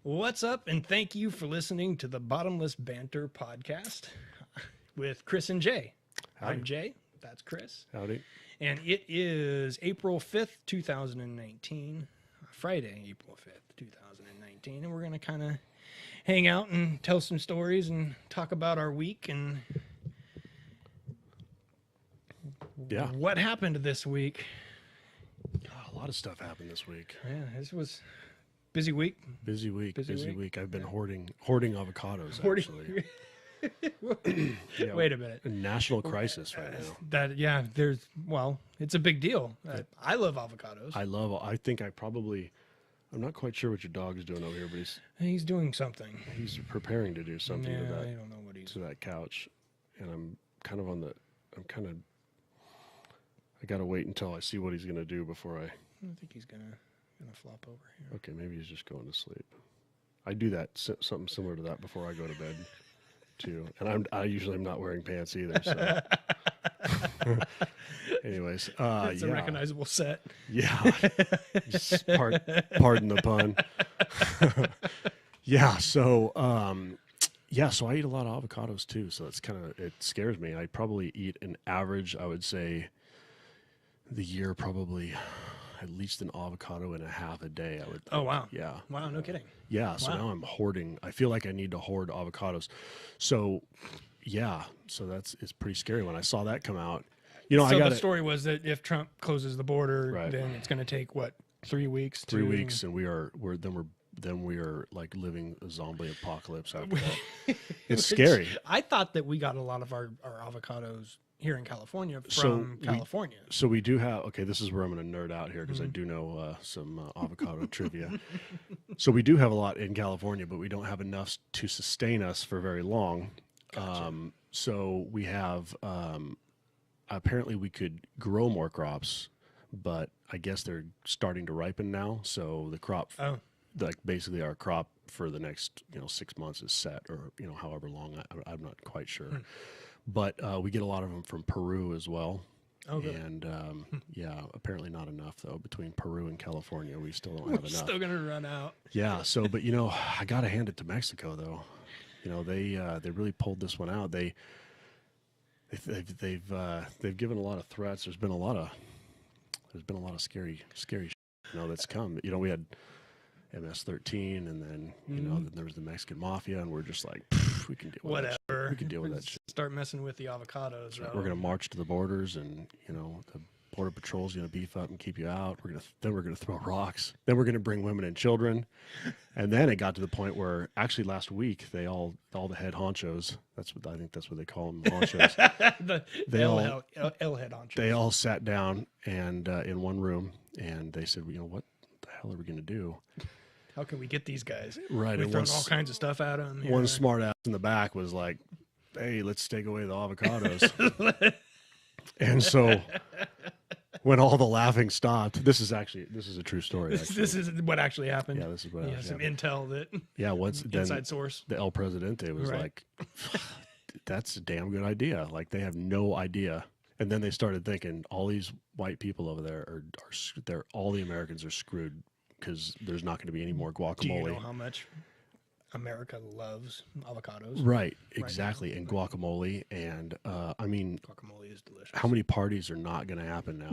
What's up, and thank you for listening to the Bottomless Banter podcast with Chris and Jay. Howdy. I'm Jay, that's Chris, Howdy. and it is April 5th, 2019, Friday, April 5th, 2019, and we're going to kind of hang out and tell some stories and talk about our week and what happened this week. A lot of stuff happened this week. Yeah, this was busy week. Busy week. I've been hoarding avocados. Hoarding. Actually. Yeah, Wait a minute. a national crisis right now. It's a big deal. I love avocados. I'm not quite sure what your dog's doing over here, but He's doing something. he's preparing to do something Yeah, to I don't know what he's. that couch, and I gotta wait until I see what he's gonna do before I. I don't think he's gonna flop over here. Okay, maybe he's just going to sleep. I do that something similar to that before I go to bed, too. And I usually am not wearing pants either. So, anyways, It's a recognizable set. Yeah, pardon the pun. So I eat a lot of avocados too. So it scares me. I probably eat an average, I would say, the year probably at least an avocado and a half a day, I would think. Oh, wow. Yeah. Wow, no kidding. Yeah, so now I'm hoarding. I feel like I need to hoard avocados. So, it's pretty scary when I saw that come out. The story was that if Trump closes the border, Right. then it's going to take, 3 weeks? 3 weeks, and we are like living a zombie apocalypse after that. It's scary. I thought that we got a lot of our avocados here in California from California. So we do have, this is where I'm going to nerd out here because I do know some avocado trivia. So we do have a lot in California, but we don't have enough to sustain us for very long. Gotcha. So we have, apparently we could grow more crops, but I guess they're starting to ripen now. So the crop, basically our crop for the next 6 months is set, or however long. I'm not quite sure. But we get a lot of them from Peru as well. Oh, good. And apparently not enough though. Between Peru and California, we still don't have enough. Still gonna run out. Yeah. So, but I gotta hand it to Mexico though. They really pulled this one out. They've given a lot of threats. There's been a lot of scary shit, that's come. We had MS-13, and then then there was the Mexican mafia, and we're just like, we can deal with Whatever. that shit. We can deal with that shit. Start messing with the avocados. We're gonna march to the borders, and the border patrol's gonna beef up and keep you out. We're gonna throw rocks. Then we're gonna bring women and children, and then it got to the point where actually last week all the head honchos. I think that's what they call them, honchos. the L head honchos. They all sat down and in one room, and they said, what the hell are we gonna do? How can we get these guys? Right. We're throwing all kinds of stuff at them. One smart ass in the back was like, hey, let's take away the avocados. And so when all the laughing stopped, this is a true story. This is what actually happened. Yeah, this is what happened. Some intel that inside source. The El Presidente was like, that's a damn good idea. Like, they have no idea. And then they started thinking all these white people over there all the Americans are screwed, because there's not going to be any more guacamole. Do you know how much America loves avocados? Right, exactly. And guacamole. And, guacamole is delicious. How many parties are not going to happen now?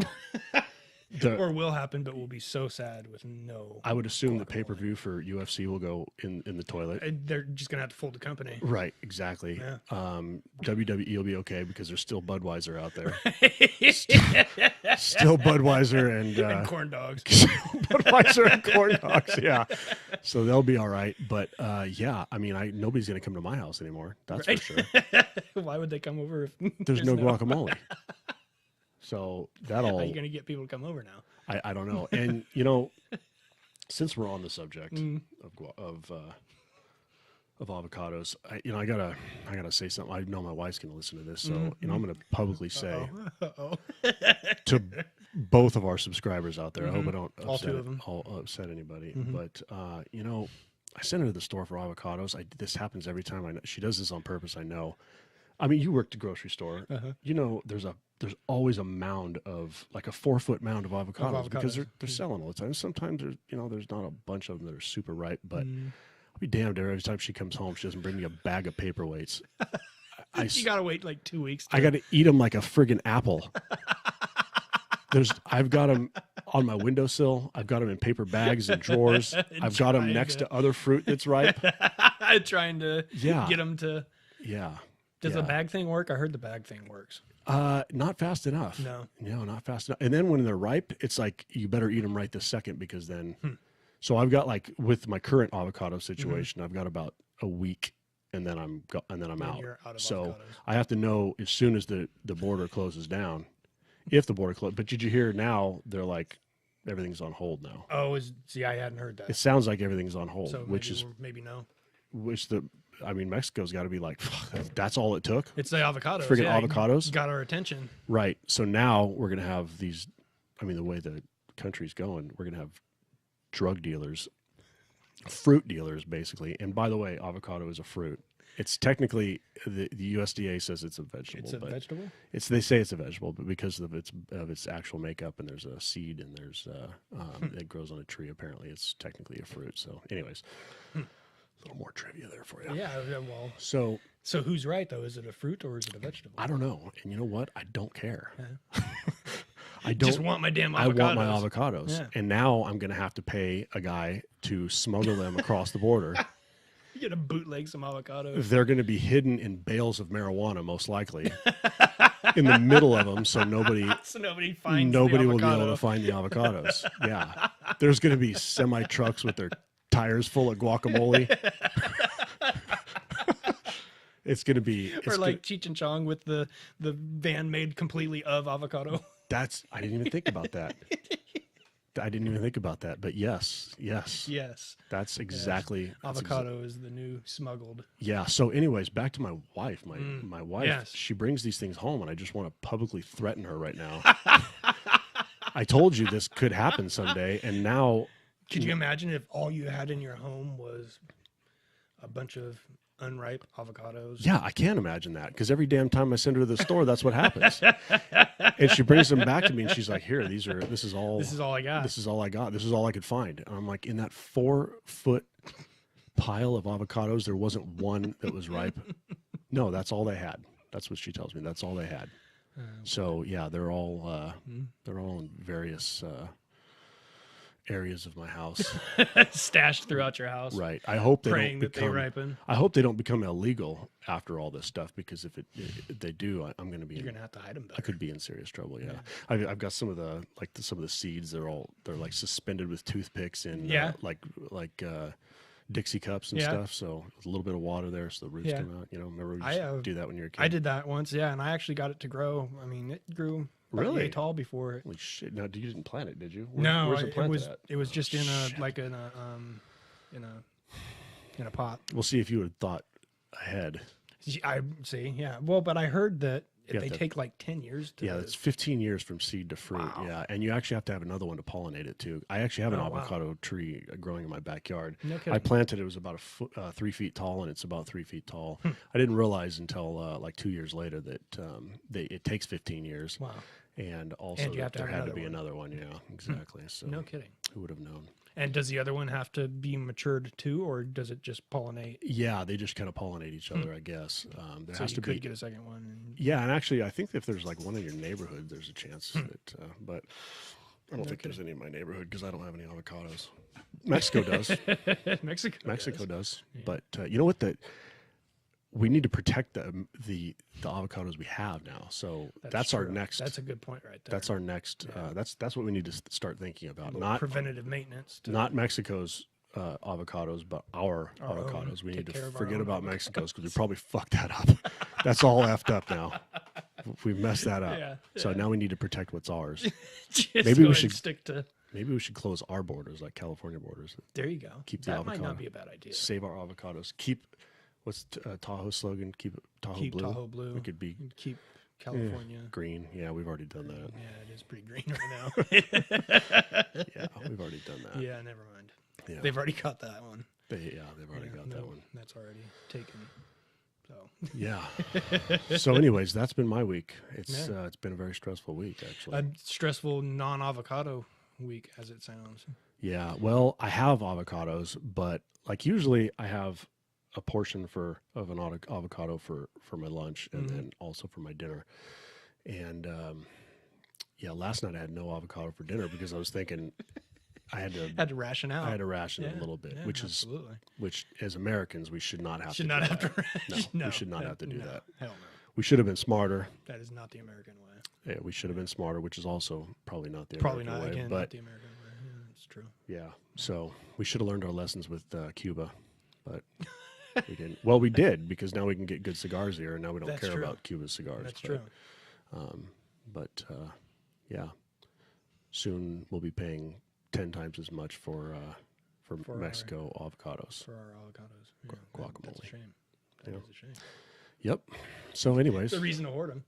Or will happen, but we'll be so sad with no. I would assume the pay-per-view for UFC will go in the toilet. They're just going to have to fold the company. Right, exactly. Yeah. WWE will be okay because there's still Budweiser out there. Still Budweiser and corn dogs. Budweiser and corn dogs, yeah. So they'll be all right. But nobody's going to come to my house anymore. That's for sure. Why would they come over if there's no guacamole? So how are you going to get people to come over now? I don't know. And since we're on the subject of avocados, I gotta say something. I know my wife's going to listen to this, so I'm going to publicly say to both of our subscribers out there. I hope I don't upset anybody, but I sent her to the store for avocados. This happens every time. She does this on purpose. I know. I mean, you worked at a grocery store. There's always a mound of, like, a 4-foot mound of avocados because they're selling all the time. Sometimes there's not a bunch of them that are super ripe, but I'll be damned every time she comes home, she doesn't bring me a bag of paperweights. You gotta wait like 2 weeks. I got to eat them like a friggin' apple. I've got them on my windowsill. I've got them in paper bags and drawers. I've got them next to other fruit that's ripe. Trying to get them to. Yeah. Does the bag thing work? I heard the bag thing works. Not fast enough. No, not fast enough. And then when they're ripe, it's like you better eat them right this second because then. So I've got like with my current avocado situation, I've got about a week, and then I'm out. You're out of so avocados. I have to know as soon as the border closes down, if the border closes. But did you hear now? They're like everything's on hold now. Oh, see, I hadn't heard that. It sounds like everything's on hold, So maybe no. Mexico's got to be like, that's all it took. It's the avocados. Friggin' avocados got our attention. Right. So now we're gonna have these. I mean, the way the country's going, we're gonna have drug dealers, fruit dealers, basically. And by the way, avocado is a fruit. It's technically the USDA says it's a vegetable. It's a vegetable. They say it's a vegetable, but because of its actual makeup, and there's a seed, and there's it grows on a tree. Apparently, it's technically a fruit. So, anyways, a little more trivia there for you. Yeah. Well. So who's right though? Is it a fruit or is it a vegetable? I don't know. And you know what? I don't care. Yeah. I don't just want my damn avocados. I want my avocados. Yeah. And now I'm going to have to pay a guy to smuggle them across the border. You got to bootleg some avocados. They're going to be hidden in bales of marijuana, most likely, in the middle of them, so nobody finds nobody will be able to find the avocados. Yeah. There's going to be semi-trucks with their tires full of guacamole. It's going to be... Or like Cheech and Chong with the van made completely of avocado. I didn't even think about that. But yes. That's exactly... Avocado is the new smuggled. Yeah. So anyways, back to my wife. My wife, yes. She brings these things home, and I just want to publicly threaten her right now. I told you this could happen someday, and now... Could you imagine if all you had in your home was a bunch of unripe avocados? Yeah, I can't imagine that, because every damn time I send her to the store, that's what happens. And she brings them back to me, and she's like, "Here, this is all I got. This is all I got. This is all I could find." And I'm like, in that 4-foot pile of avocados, there wasn't one that was ripe. No, that's all they had. That's what she tells me. That's all they had. So yeah, they're all in various areas of my house, stashed throughout your house. Right. I hope they praying don't that they ripen. I hope they don't become illegal after all this stuff, because if they do, I'm going to be. You're going to have to hide them better. I could be in serious trouble. Yeah. I've got some of the seeds. They're like suspended with toothpicks in like Dixie cups and stuff. So a little bit of water there, so the roots come out. You know, remember we used to do that when you were a kid? I did that once. Yeah, and I actually got it to grow. I mean, it grew. Really yay tall before it. Holy shit! Now, you didn't plant it, did you? No, where's it planted at? It was just in a pot. We'll see if you would have thought ahead. I see. Yeah. Well, but I heard that they take like 10 years to. Yeah, it's 15 years from seed to fruit. Wow. Yeah, and you actually have to have another one to pollinate it too. I actually have an avocado tree growing in my backyard. No kidding. I planted it. It was about 3 feet tall, and it's about 3 feet tall. I didn't realize until like 2 years later that it takes 15 years. Wow. And also there had to be another one. Yeah, exactly. So no kidding. Who would have known? And does the other one have to be matured too, or does it just pollinate? Yeah, they just kind of pollinate each other, I guess. There has to be. Get a second one. Yeah, and actually, I think if there's like one in your neighborhood, there's a chance that. But I don't think there's any in my neighborhood because I don't have any avocados. Mexico does. Mexico does. Yeah. But you know what? We need to protect the avocados we have now. So that's our next. That's a good point right there. That's our next. Yeah. That's what we need to start thinking about. Not preventative maintenance. Not Mexico's avocados, but our avocados. We need to forget about Mexico's because we probably fucked that up. That's all effed up now. We messed that up. Yeah. So now we need to protect what's ours. Maybe we should stick to. Maybe we should close our borders, like California borders. There you go. Keep the avocado. That might not be a bad idea. Save our avocados. Keep. What's Tahoe's slogan? Keep Tahoe keep blue. Tahoe blue. We could be keep California green. Yeah, we've already done that. Yeah, it is pretty green right now. Yeah, we've already done that. Yeah, never mind. Yeah. They've already got that one. They've already got that one. That's already taken. So yeah. So, anyways, that's been my week. It's been a very stressful week, actually. A stressful non-avocado week, as it sounds. Yeah. Well, I have avocados, but like usually I have a portion of an avocado for my lunch and then also for my dinner. And yeah, last night I had no avocado for dinner because I was thinking I had to ration out. I had to ration it a little bit, which as Americans we should not have to. No, we should not have to do that. Hell no. We should have been smarter. That is not the American way. Yeah, we should have been smarter, which is also probably not the American way. Again, but not the American way. Yeah, that's true. Yeah, so we should have learned our lessons with Cuba, but we didn't. Well, we did because now we can get good cigars here, and now we don't care about Cuba's cigars. That's true. But yeah, soon we'll be paying 10 times as much for Mexico avocados. For our avocados. Yeah, guacamole. That's a shame. That is a shame. Yep. So anyways. It's a reason to hoard them.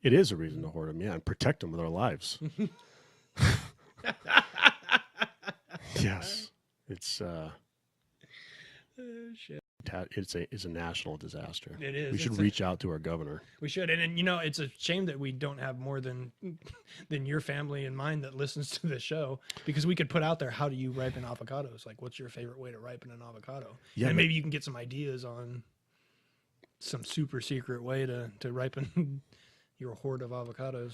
It is a reason to hoard them, yeah, and protect them with our lives. Yes. It's shit. It's a national disaster. It is. We should reach out to our governor. We should, and you know, it's a shame that we don't have more than your family and mine that listens to the show, because we could put out there, how do you ripen avocados? Like, what's your favorite way to ripen an avocado? Yeah, and maybe you can get some ideas on some super secret way to ripen your hoard of avocados.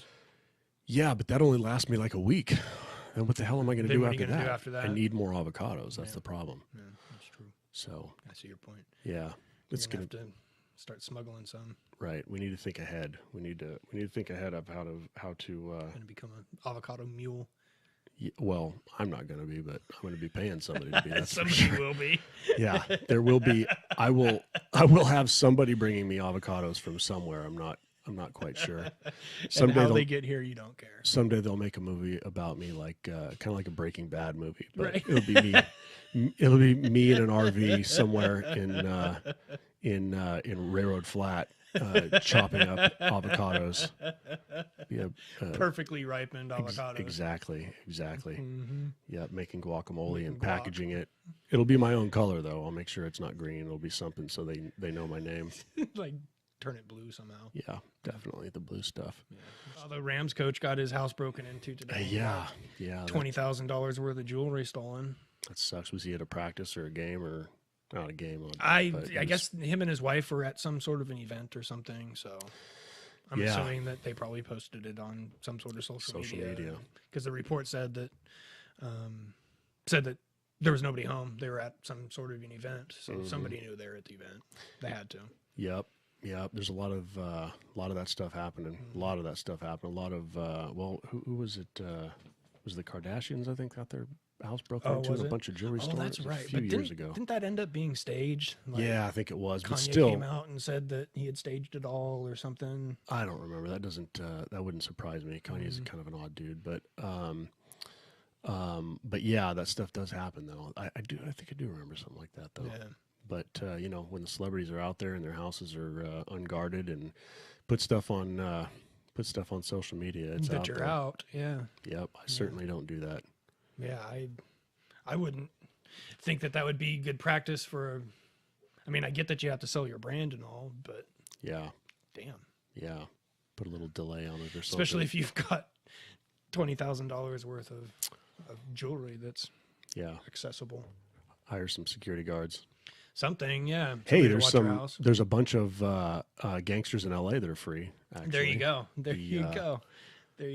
Yeah, but that only lasts me like a week. And what the hell am I going to do after that? I need more avocados. That's the problem. Yeah, that's true. So I see your point. Yeah, it's going to start smuggling some. Right. We need to think ahead. We need to think ahead of how to going to become an avocado mule. Yeah, well, I'm not going to be, but I'm going to be paying somebody to be. That's somebody will be. Yeah, there will be. I will have somebody bringing me avocados from somewhere. I'm not quite sure. Someday and how they get here, you don't care. Someday they'll make a movie about me, like kind of like a Breaking Bad movie. But right. It'll be me. It'll be me in an RV somewhere in Railroad Flat, chopping up avocados. Yeah, perfectly ripened avocados. Exactly. Mm-hmm. Yeah, making guacamole and packaging it. It'll be my own color though. I'll make sure it's not green. It'll be something so they know my name. Like turn it blue somehow. Yeah, definitely the blue stuff. Yeah. The Rams coach got his house broken into today. Yeah. $20,000 worth of jewelry stolen. That sucks. Was he at a practice or a game or not a game? I guess him and his wife were at some sort of an event or something. So I'm assuming that they probably posted it on some sort of social media. Because the report said that there was nobody home. They were at some sort of an event, so somebody knew they were at the event. They had to. Yep. Yeah, there's a lot of that stuff happening. A lot of that stuff happened. A lot of who was it? Was the Kardashians? I think got their house broken into and a bunch of jewelry stores. That's right. A few years ago. Didn't that end up being staged? Like, yeah, I think it was. Kanye but still, came out and said that he had staged it all or something. I don't remember. That wouldn't surprise me. Kanye's kind of an odd dude, but yeah, that stuff does happen though. I think I do remember something like that though. Yeah. But when the celebrities are out there and their houses are unguarded and put stuff on social media, it's that you're out. Yeah. Yep. I certainly don't do that. Yeah, I wouldn't think that would be good practice for. I mean, I get that you have to sell your brand and all, but yeah, damn. Yeah, put a little delay on it or something. Especially if you've got $20,000 worth of jewelry that's accessible. Hire some security guards. Something, yeah. Hey, there's a bunch of gangsters in LA that are free. Actually. There you go. There you go.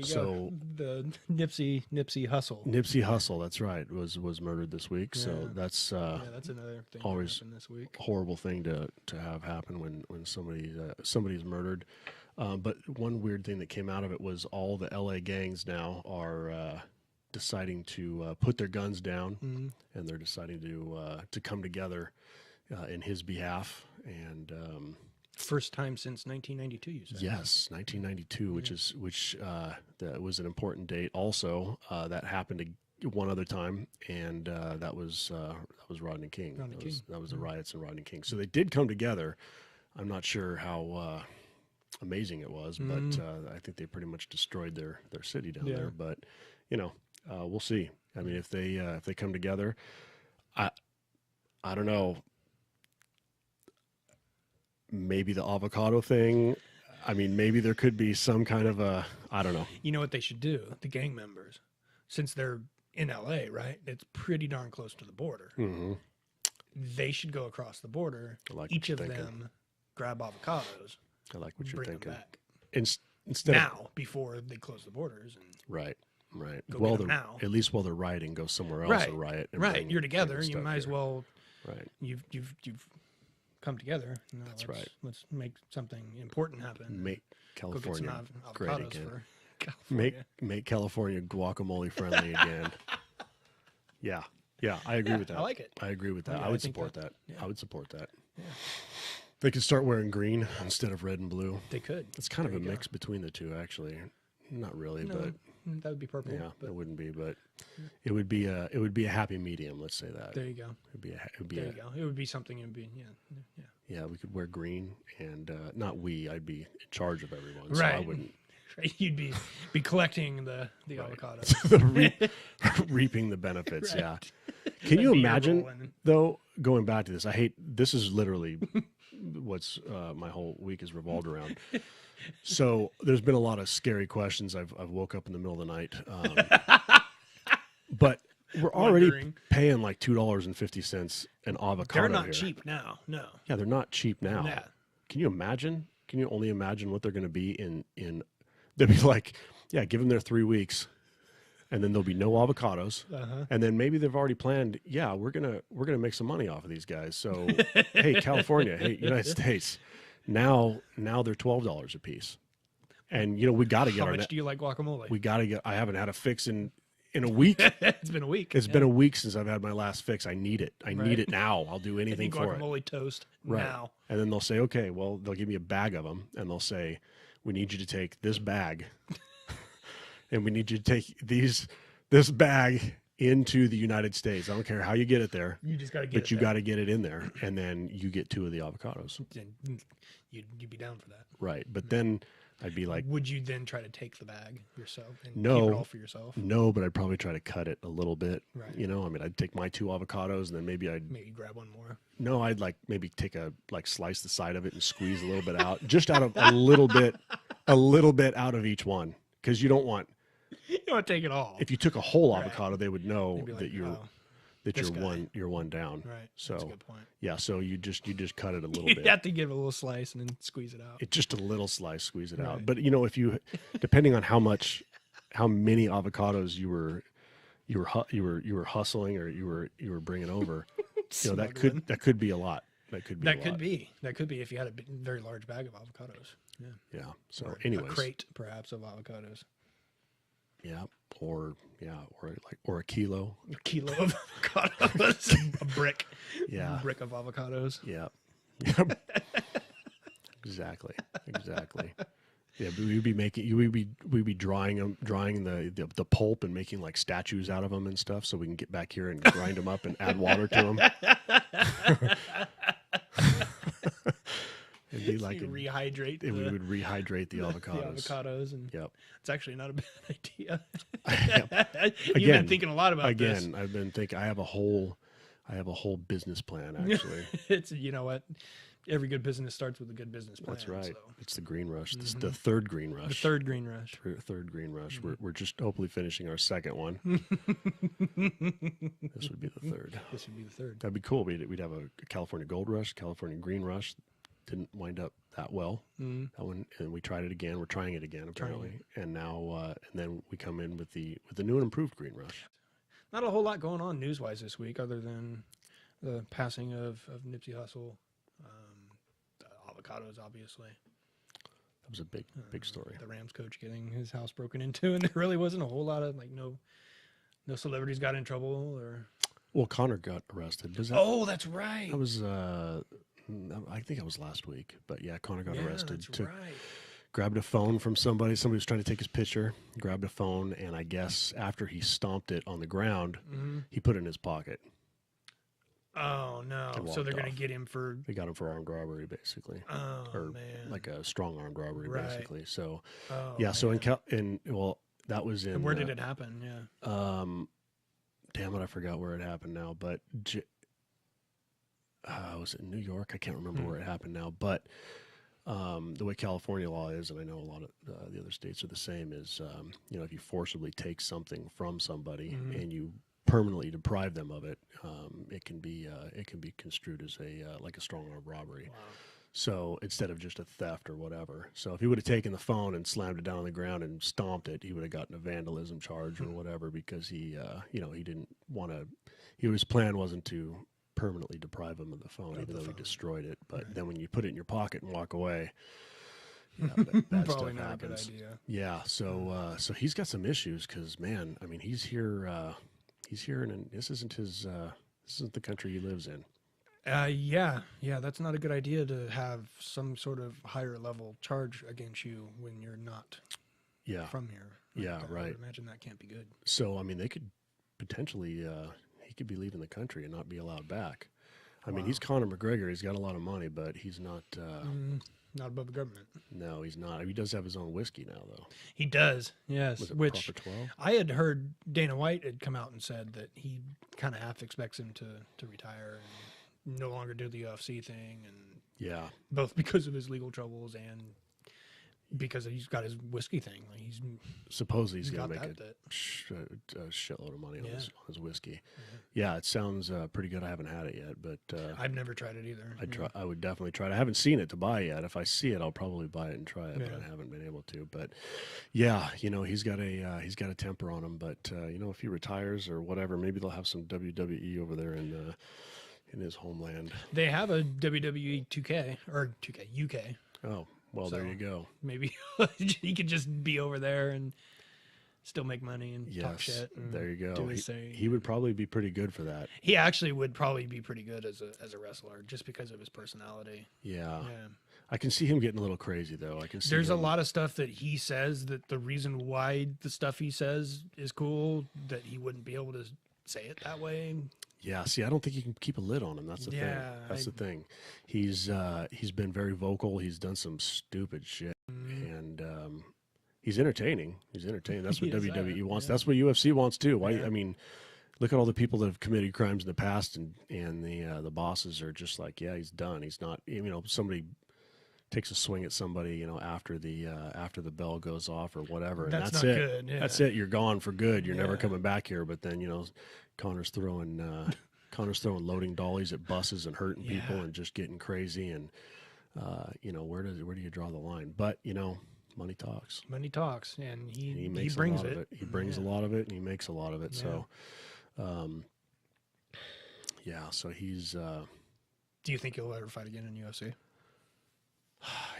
So the Nipsey Hussle. Nipsey Hussle, that's right, was murdered this week. Yeah. So that's another thing always that this week. Horrible thing to have happen when somebody's murdered. But one weird thing that came out of it was all the LA gangs now are deciding to put their guns down, and they're deciding to come together in his behalf. And first time since 1992, you said? Yes, 1992, which that was an important date. Also, that happened one other time, and that was Rodney King. That was the riots in Rodney King. So they did come together. I'm not sure how amazing it was, but I think they pretty much destroyed their city down there. But we'll see. I mean, if they come together, I don't know. Maybe the avocado thing. I mean, maybe there could be some kind of I don't know. You know what they should do? The gang members, since they're in LA, right? It's pretty darn close to the border. Mm-hmm. They should go across the border. Like each of them grab avocados. I like what you're thinking. Them back. Instead now, before they close the borders. And right. Go well, now. At least while they're rioting, go somewhere else and riot. And right. You're together. You might as well. Right. You've come together. That's right. Let's make something important happen. Make California great again. Make California guacamole friendly again. Yeah. I agree with that. I like it. I agree with that. I would support that. Yeah. I would support that. Yeah. They could start wearing green instead of red and blue. They could. It's kind of a mix between the two, actually. Not really, but that would be purple. Yeah, it wouldn't be, but it would be a happy medium. Let's say that. There you go. It would be something. It would be Yeah, we could wear green, and not we. I'd be in charge of everyone. Right. So I wouldn't. You'd be collecting the avocados. Reaping the benefits. Right. Yeah. Can you imagine though? Going back to this, this is literally what's my whole week has revolved around. So there's been a lot of scary questions. I've woke up in the middle of the night, but we're already paying like $2.50 an avocado. They're not here. cheap now. No. Yeah, they're not cheap now. Yeah. Can you imagine? Can you only imagine what they're going to be in? They'll be like, yeah, give them their 3 weeks, and then there'll be no avocados, and then maybe they've already planned. Yeah, we're gonna make some money off of these guys. So, hey, California, hey, United States, now they're $12 a piece, and we got to get. How much do you like guacamole? We got to get. I haven't had a fix in a week. It's been a week. It's been a week since I've had my last fix. I need it. I need it now. I'll do anything for it. Guacamole toast now. And then they'll say, okay, well, they'll give me a bag of them, and they'll say, we need you to take this bag, and we need you to take this bag into the United States. I don't care how you get it there. You just got to get it. But you got to get it in there, and then you get 2 of the avocados. You'd be down for that. Right. But then I'd be like... Would you then try to take the bag yourself and keep it all for yourself? No, but I'd probably try to cut it a little bit. Right. I mean, I'd take my 2 avocados, and then maybe grab one more. No, I'd maybe take slice the side of it and squeeze a little bit out, just out of a little bit out of each one, because you don't want to take it all. If you took a whole avocado, they would know that you're one down. Right. So that's a good point. Yeah, so you just cut it a little you bit. have to give it a little slice and then squeeze it out. It's just a little slice, squeeze it out. But if you, depending on how many avocados you were hustling or you were bringing over, that could be a lot. That could be if you had a very large bag of avocados. Yeah. Yeah. So, anyways, a crate perhaps of avocados. Yeah. Or a kilo. A kilo of avocados. A brick. Yeah. A brick of avocados. Yeah. Exactly. Yeah, but we'd be drying the pulp and making like statues out of them and stuff, so we can get back here and grind them up and add water to them. It'd be like we would rehydrate the avocados. And yep. It's actually not a bad idea. You've been thinking a lot about this. Again, I've been thinking. I have a whole business plan actually. It's what. Every good business starts with a good business plan. That's right. So. It's the green rush. This is the third green rush. The third green rush. Third green rush. We're just hopefully finishing our second one. This would be the third. That'd be cool. We'd have a California gold rush, California green rush. Didn't wind up that well. That one, and we tried it again. We're trying it again apparently, and now and then we come in with the new and improved green rush. Not a whole lot going on news-wise this week, other than the passing of Nipsey Hussle. Avocados, obviously. That was a big story. The Rams coach getting his house broken into, and there really wasn't a whole lot of no celebrities got in trouble or. Well, Connor got arrested. Oh, that's right. That was I think it was last week, but yeah, Connor got arrested. That's right. Grabbed a phone from somebody. Somebody was trying to take his picture. Grabbed a phone, and I guess after he stomped it on the ground, he put it in his pocket. Oh no! So they're going to get him for. They got him for armed robbery, basically. Oh or man! Like a strong armed robbery, basically. So, yeah. Man. So that was in. And where did it happen? Yeah. Damn it! I forgot where it happened now, but was it in New York? I can't remember where it happened now, but The way California law is, and I know a lot of the other states are the same, is if you forcibly take something from somebody and you permanently deprive them of it, it can be construed as like a strong arm robbery. Wow. So instead of just a theft or whatever. So if he would have taken the phone and slammed it down on the ground and stomped it, he would have gotten a vandalism charge or whatever, because he didn't want to. His plan wasn't to permanently deprive him of the phone, even though he destroyed it. But then when you put it in your pocket and walk away, bad Probably stuff not happens. a good idea. Yeah. So he's got some issues because, man, I mean, he's here. He's here, and this isn't his. This isn't the country he lives in. Yeah, that's not a good idea to have some sort of higher level charge against you when you're not from here. Right. I would imagine that can't be good. So, I mean, they could potentially, he could be leaving the country and not be allowed back. I mean, he's Conor McGregor. He's got a lot of money, but he's not. Not above the government. No, he's not. He does have his own whiskey now, though. He does, yes. Was it Which Proper 12? I had heard Dana White had come out and said that he kind of half expects him to retire and no longer do the UFC thing, and both because of his legal troubles and because he's got his whiskey thing. Like Supposedly he's going to make that. a shitload of money on his whiskey. Yeah, it sounds pretty good. I haven't had it yet, but I've never tried it either. I would definitely try it. I haven't seen it to buy yet. If I see it, I'll probably buy it and try it, but I haven't been able to. But yeah, he's got a temper on him. But if he retires or whatever, maybe they'll have some WWE over there in his homeland. They have a WWE 2K or 2K UK. Oh. Well, so there you go. Maybe he could just be over there and still make money and talk shit. And there you go. Do his thing. He would probably be pretty good for that. He actually would probably be pretty good as a wrestler, just because of his personality. Yeah. I can see him getting a little crazy, though. I can see there's a lot of stuff that he says that the reason why the stuff he says is cool, that he wouldn't be able to say it that way. Yeah, see, I don't think you can keep a lid on him. That's the thing. That's the thing. He's been very vocal. He's done some stupid shit, and he's entertaining. He's entertaining. That's what WWE wants. That's what UFC wants too. Why? I mean, look at all the people that have committed crimes in the past, and the bosses are just like, yeah, he's done. He's not. Somebody takes a swing at somebody, after the bell goes off or whatever, and that's it. Good. Yeah. That's it. You're gone for good. You're never coming back here. But then Conor's throwing loading dollies at buses and hurting people and just getting crazy, and where do you draw the line? But money talks. Money talks, and he makes brings a lot of it. He brings a lot of it, and he makes a lot of it. So, so he's. Do you think he'll ever fight again in UFC?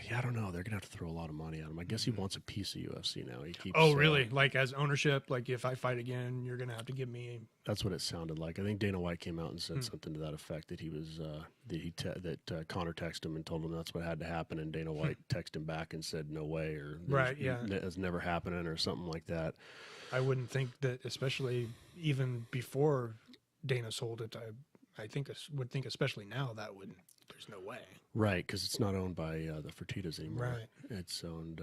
Yeah, I don't know. They're gonna have to throw a lot of money at him. I guess he wants a piece of UFC now. He keeps. Oh, really? Like as ownership? Like if I fight again, you're gonna have to give me. That's what it sounded like. I think Dana White came out and said something to that effect, that he was that Conor texted him and told him that's what had to happen, and Dana White texted him back and said no way, or it's never happening, or something like that. I wouldn't think that, especially even before Dana sold it. I would think especially now that would. There's no way. Right, because it's not owned by the Fertittas anymore. Right. It's owned,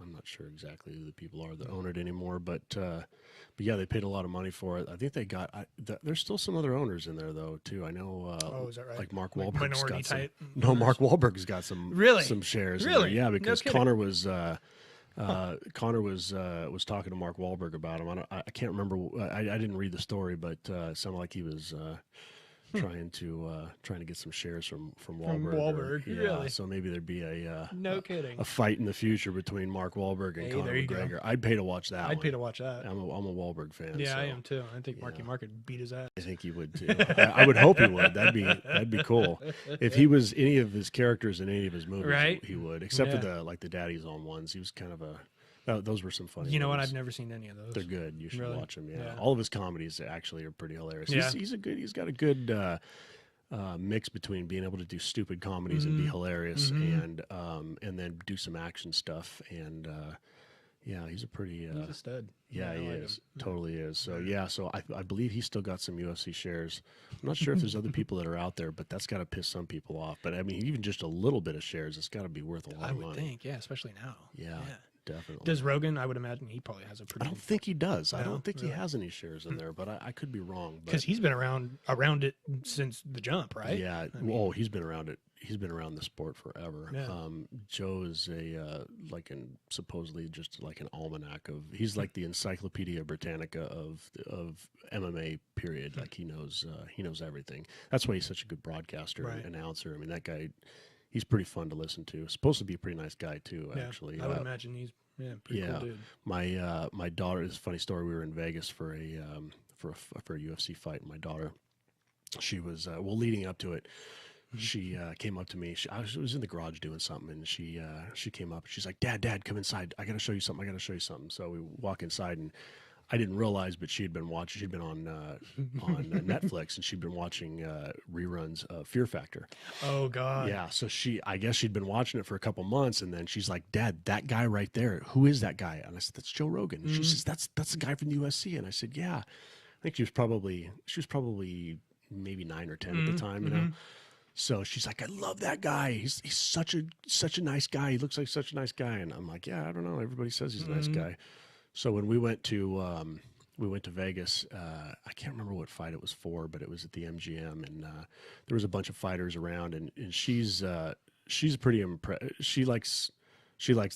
I'm not sure exactly who the people are that own it anymore, but yeah, they paid a lot of money for it. I think they got, there's still some other owners in there, though, too. I know, is that right? Like Mark Wahlberg's minority got some. type No, owners? Mark Wahlberg's got some shares. Really? In there. Yeah, because No Conor was. Conor was talking to Mark Wahlberg about him. I can't remember. I didn't read the story, but it sounded like he was trying to get some shares from Wahlberg. Really? So maybe there'd be a kidding, a fight in the future between Mark Wahlberg and Conor McGregor. I'd pay to watch that. I'd pay to watch that. I'm a Wahlberg fan. Yeah, so, I am too. I think Marky Mark could beat his ass. I think he would too. I would hope he would. That'd be cool. If he was any of his characters in any of his movies, right? He would. Except for the Daddy's Own ones. He was kind of a. Those were some funny. You know movies. what? I've never seen any of those. They're good. You should watch them. Yeah. Yeah. All of his comedies actually are pretty hilarious. Yeah. He's got a good mix between being able to do stupid comedies and be hilarious, and then do some action stuff. And he's a pretty. He's a stud. Yeah, he is. Totally is. So so I believe he's still got some UFC shares. I'm not sure if there's other people that are out there, but that's got to piss some people off. But I mean, even just a little bit of shares, it's got to be worth a lot of money. I would think, especially now. Yeah. Definitely. Does Rogan? I would imagine he probably has a pretty. I don't think he does. No, I don't think really? he has any shares in there, but I could be wrong. Because he's been around it since the jump, right? Yeah. I mean, he's been around it. he's been around the sport forever. Yeah. Joe is supposedly just like an almanac of. He's like the Encyclopedia Britannica of MMA. Period. Like he knows everything. That's why he's such a good broadcaster and announcer. I mean, that guy, he's pretty fun to listen to. Supposed to be a pretty nice guy too. Actually, I would imagine he's pretty cool dude. My daughter. It's a funny story. We were in Vegas for a UFC fight. And my daughter, she was leading up to it. She came up to me. I was in the garage doing something, and she came up. She's like, Dad, come inside. I got to show you something. So we walk inside, and I didn't realize, but she'd been on Netflix, and she'd been watching reruns of Fear Factor. Oh God. Yeah. So I guess she'd been watching it for a couple months, and then she's like, Dad, that guy right there, who is that guy? And I said, that's Joe Rogan. And she says, that's the guy from the USC. And I said, yeah. I think she was probably maybe 9 or 10 at the time, you know. So she's like, I love that guy. He's such a nice guy. He looks like such a nice guy. And I'm like, yeah, I don't know. Everybody says he's a nice guy. So when we went to Vegas, I can't remember what fight it was for, but it was at the MGM, and there was a bunch of fighters around, and she's pretty impressed. She likes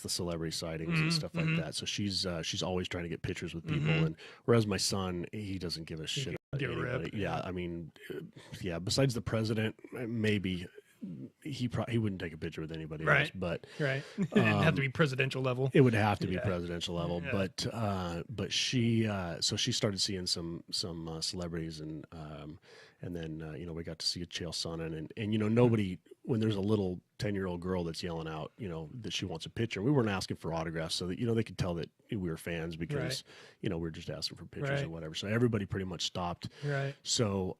the celebrity sightings and stuff like that. So she's always trying to get pictures with people. And whereas my son, he doesn't give a shit about anybody. Yeah, I mean, besides the president, maybe he wouldn't take a picture with anybody else. But it'd have to be presidential level. It would have to be presidential level. Yeah. But she started seeing some celebrities, and then we got to see Chael Sonnen, and nobody, when there's a little 10-year-old girl that's yelling out, that she wants a picture. We weren't asking for autographs, so that they could tell that we were fans, because we were just asking for pictures or whatever. So everybody pretty much stopped. Right. So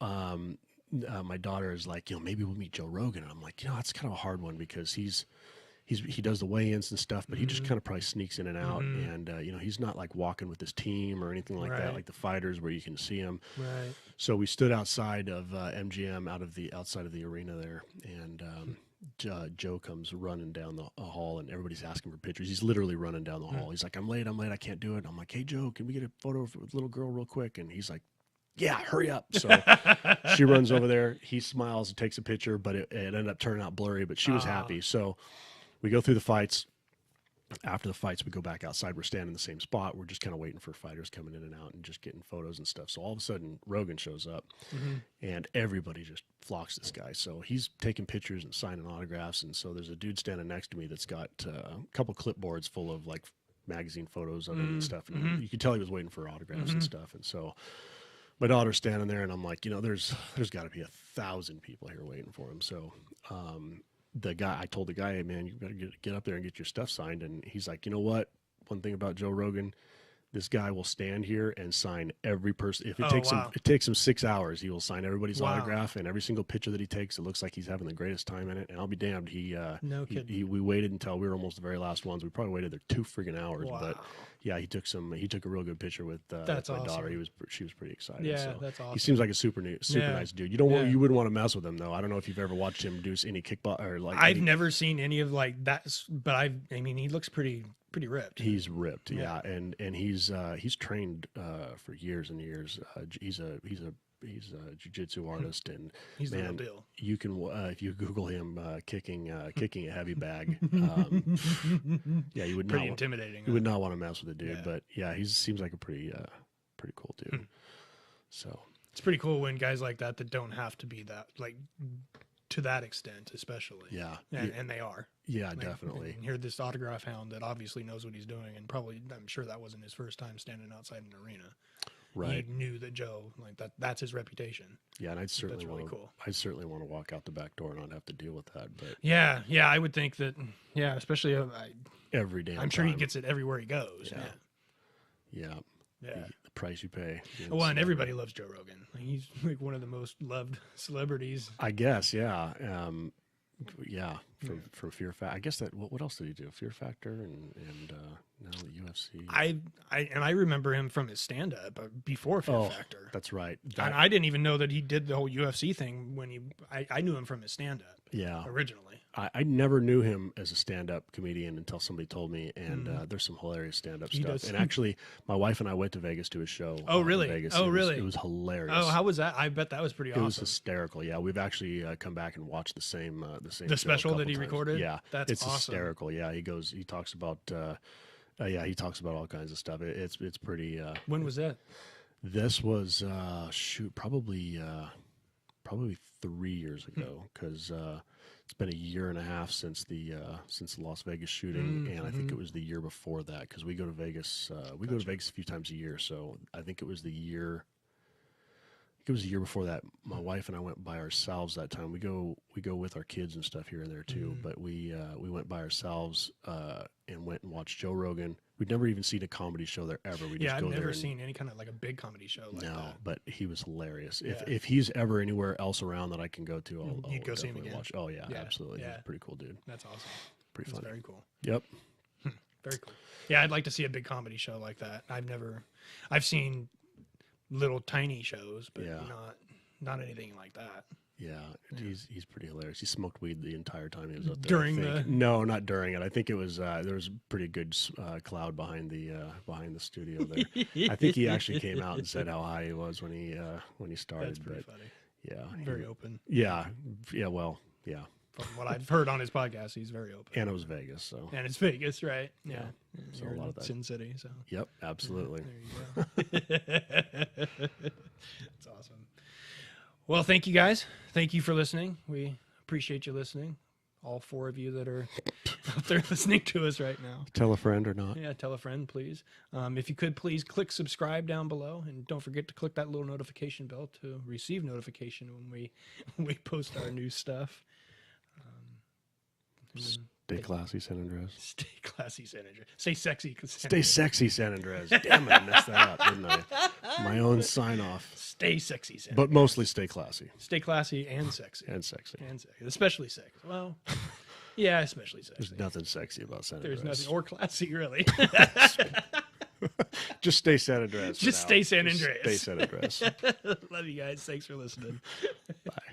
my daughter is like, maybe we'll meet Joe Rogan, and I'm like, that's kind of a hard one, because he does the weigh-ins and stuff, but he just kind of probably sneaks in and out, and he's not like walking with his team or anything like that, like the fighters where you can see him. Right. So we stood outside of MGM, outside of the arena there, and Joe comes running down the hall, and everybody's asking for pictures. He's literally running down the hall. He's like, I'm late, I can't do it. I'm like, hey Joe, can we get a photo with the little girl real quick? And he's like, yeah, hurry up. So she runs over there. He smiles and takes a picture, but it ended up turning out blurry, but she was happy. So we go through the fights. After the fights, we go back outside. We're standing in the same spot. We're just kind of waiting for fighters coming in and out and just getting photos and stuff. So all of a sudden, Rogan shows up, and everybody just flocks this guy. So he's taking pictures and signing autographs. And so there's a dude standing next to me that's got a couple clipboards full of like magazine photos of him and stuff. And you could tell he was waiting for autographs and stuff. And so my daughter's standing there, and I'm like, there's got to be 1,000 people here waiting for him. So I told the guy, hey, man, you got to get up there and get your stuff signed. And he's like, you know what? One thing about Joe Rogan, this guy will stand here and sign every person. If it takes him 6 hours, he will sign everybody's autograph, and every single picture that he takes, it looks like he's having the greatest time in it. And I'll be damned, we waited until we were almost the very last ones. We probably waited there 2 freaking hours. Wow. But yeah, he took a real good picture with my daughter. She was pretty excited. Yeah, so that's awesome. He seems like a super nice dude. You wouldn't want to mess with him though. I don't know if you've ever watched him do any kickbox or like. I've never seen any of like that, but I mean, he looks pretty ripped. He's ripped, yeah. And he's trained for years and years. He's a jiu-jitsu artist, and he's the real deal. You can if you Google him kicking a heavy bag, you would pretty intimidating. You would not want to mess with the dude, but yeah, he seems like a pretty cool dude. So it's pretty cool when guys like that don't have to be that like to that extent, especially. Yeah, and they are. Yeah, definitely. And hear this autograph hound that obviously knows what he's doing, and probably I'm sure that wasn't his first time standing outside an arena. Right. He knew that Joe, like that's his reputation. Yeah, and I'd certainly cool. I certainly want to walk out the back door and not have to deal with that. But yeah, I would think that. Yeah, especially every damn I'm sure time. he gets it everywhere he goes. Yeah. The price you pay. Well, and everybody loves Joe Rogan. He's like one of the most loved celebrities. I guess, yeah. from Fear Factor. I guess that what else did he do? Fear Factor and now the UFC. I remember him from his stand up before Fear Factor. That's right. And I didn't even know that he did the whole UFC thing when I knew him from his stand up. Yeah. Originally. I never knew him as a stand-up comedian until somebody told me, and there's some hilarious stand-up stuff. Does. And actually, my wife and I went to Vegas to a show. Oh, really? In Vegas. Really? It was hilarious. Oh, how was that? I bet that was pretty awesome. It was hysterical. Yeah, we've actually come back and watched the same the special that he recorded. Yeah, it's awesome. Hysterical. Yeah, he talks about he talks about all kinds of stuff. It's pretty. When was that? This was probably 3 years ago, because it's been a year and a half since the Las Vegas shooting, and I think it was the year before that, because we go to Vegas. We go to Vegas a few times a year, so I think it was the year. It was the year before that. My wife and I went by ourselves that time. We go with our kids and stuff here and there too, but we went by ourselves and went and watched Joe Rogan. We'd never even seen a comedy show there ever. I've never seen any kind of like a big comedy show like that. No, but he was hilarious. Yeah. If he's ever anywhere else around that I can go to, I'll go see him again. Watch. Oh yeah, absolutely. Yeah. He's a pretty cool dude. That's awesome. Pretty funny. Very cool. Yep. Very cool. Yeah, I'd like to see a big comedy show like that. I've seen little tiny shows, but not anything like that. Yeah, he's pretty hilarious. He smoked weed the entire time he was up there. No, not during it. I think it was there was a pretty good cloud behind the studio there. I think he actually came out and said how high he was when he started. That's pretty funny. Yeah, very open. Yeah. Well, yeah. From what I've heard on his podcast, he's very open. And it was Vegas, so. And it's Vegas, right? Yeah. So a lot of that. Sin City, so. Yep, absolutely. There you go. That's awesome. Well, thank you guys. Thank you for listening. We appreciate you listening. All four of you that are out there listening to us right now. Tell a friend or not. Yeah, tell a friend, please. If you could, please click subscribe down below. And don't forget to click that little notification bell to receive notification when we post our new stuff. Stay classy, San Andreas. Stay classy, San Andreas. Stay sexy. Stay sexy, San Andreas. Damn it, I messed that up, didn't I? My own sign off. Stay sexy, San Andreas. But mostly stay classy. Stay classy and sexy. And sexy. Especially sexy. Well, yeah, especially sexy. There's nothing sexy about San Andreas. There's nothing, or classy, really. Just stay San Andreas. Just stay San Andreas. Stay San Andreas. Love you guys. Thanks for listening. Bye.